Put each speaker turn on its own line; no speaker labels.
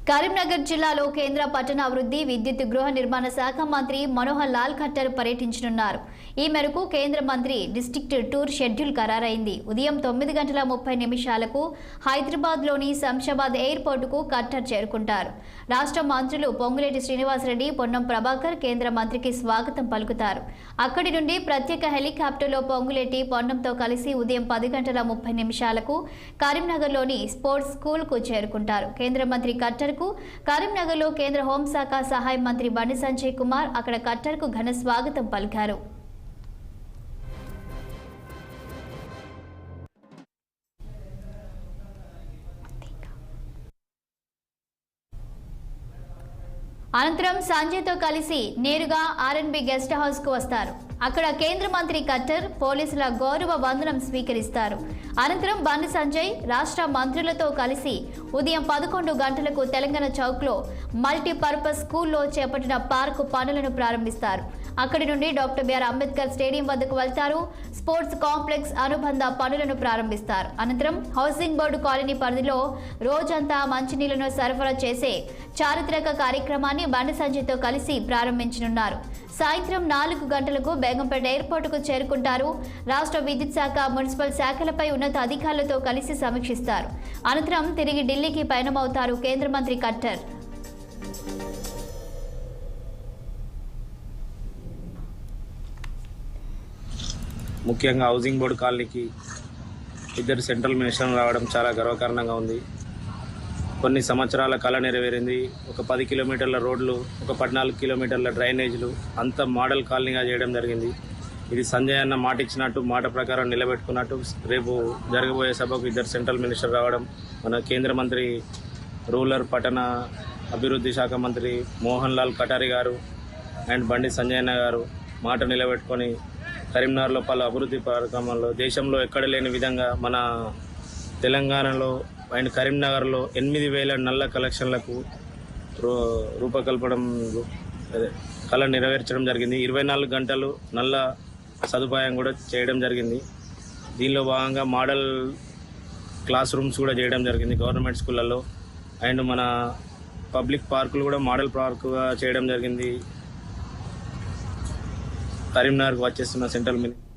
కరీంనగర్ జిల్లాలో కేంద్ర పట్టణాభివృద్ధి విద్యుత్ గృహ నిర్మాణ శాఖ మంత్రి మనోహర్ లాల్ ఖట్టర్ పర్యటించనున్నారు. ఈ మేరకు కేంద్ర మంత్రి డిస్ట్రిక్ట్ టూర్ షెడ్యూల్ ఖరారైంది. ఉదయం 9:30 హైదరాబాద్లోని శంషాబాద్ ఎయిర్పోర్టుకు ఖట్టర్ చేరుకుంటారు. రాష్ట్ర మంత్రులు పొంగులేటి శ్రీనివాసరెడ్డి, పొన్నం ప్రభాకర్ కేంద్ర మంత్రికి స్వాగతం పలుకుతారు. అక్కడి నుండి ప్రత్యేక హెలికాప్టర్లో పొంగులేటి, పొన్నంతో కలిసి ఉదయం 10:30 కరీంనగర్లోని స్పోర్ట్స్ స్కూల్కు చేరుకుంటారు. కేంద్ర మంత్రి ఖట్టర్ కరీంనగర్లో కేంద్ర హోంశాఖ సహాయ మంత్రి బండి సంజయ్ కుమార్ అక్కడ ఖట్టర్కు ఘన స్వాగతం పలికారు. అనంతరం సంజయ్తో కలిసి నేరుగా ఆర్ఎన్బి గెస్ట్ హౌస్ కు వస్తారు. అక్కడ కేంద్ర మంత్రి ఖట్టర్ పోలీసుల గౌరవ వందనం స్వీకరిస్తారు. అనంతరం బండి సంజయ్ రాష్ట్ర మంత్రులతో కలిసి ఉదయం 11 గంటలకు తెలంగాణ చౌక్లో మల్టీపర్పస్ స్కూల్లో చేపట్టిన పార్కు పనులను ప్రారంభిస్తారు. అక్కడి నుండి డాక్టర్ బిఆర్ అంబేద్కర్ స్టేడియం వద్దకు వెళ్తారు. స్పోర్ట్స్ కాంప్లెక్స్ అనుబంధ పనులను ప్రారంభిస్తారు. అనంతరం హౌసింగ్ బోర్డు కాలనీ పరిధిలో రోజంతా మంచినీళ్లను సరఫరా చేసే చారిత్రక కార్యక్రమాన్ని బండి సంజయ్తో కలిసి ప్రారంభించనున్నారు. సాయంత్రం 4 గంటలకు బేగంపేట ఎయిర్పోర్టుకు చేరుకుంటారు. రాష్ట్ర విద్యుత్ శాఖ, మున్సిపల్ శాఖలపై ఉన్నత అధికారులతో కలిసి సమీక్షిస్తారు. అనంతరం తిరిగి ఢిల్లీకి పయనమవుతారు కేంద్ర మంత్రి ఖట్టర్.
ముఖ్యంగా హౌసింగ్ బోర్డు కాలనీకి ఇద్దరు సెంట్రల్ మినిస్టర్లు రావడం చాలా గర్వకారణంగా ఉంది. కొన్ని సంవత్సరాల కళ నెరవేరింది. ఒక 10 కిలోమీటర్ల రోడ్లు, ఒక 14 కిలోమీటర్ల డ్రైనేజీలు, అంత మోడల్ కాలనీగా చేయడం జరిగింది. ఇది సంజయ్ అన్న మాట ఇచ్చినట్టు, మాట ప్రకారం నిలబెట్టుకున్నట్టు రేపు జరగబోయే సభకు ఇద్దరు సెంట్రల్ మినిస్టర్ రావడం, మన కేంద్ర మంత్రి రూరల్ పట్టణ అభివృద్ధి శాఖ మంత్రి మోహన్ లాల్ ఖట్టర్ గారు అండ్ బండి సంజయ్ అన్న గారు మాట నిలబెట్టుకొని కరీంనగర్లో పలు అభివృద్ధి కార్యక్రమాల్లో దేశంలో ఎక్కడ లేని విధంగా మన తెలంగాణలో అండ్ కరీంనగర్లో 8,000 నల్ల కలెక్షన్లకు రూపకల్పడం కళ నెరవేర్చడం జరిగింది. 24 గంటలు నల్ల సదుపాయం కూడా చేయడం జరిగింది. దీనిలో భాగంగా మోడల్ క్లాస్ రూమ్స్ కూడా చేయడం జరిగింది గవర్నమెంట్ స్కూళ్ళల్లో. అండ్ మన పబ్లిక్ పార్కులు కూడా మోడల్ పార్కుగా చేయడం జరిగింది. కరీంనగర్కు వచ్చేస్తున్న సెంట్రల్ మినిస్టర్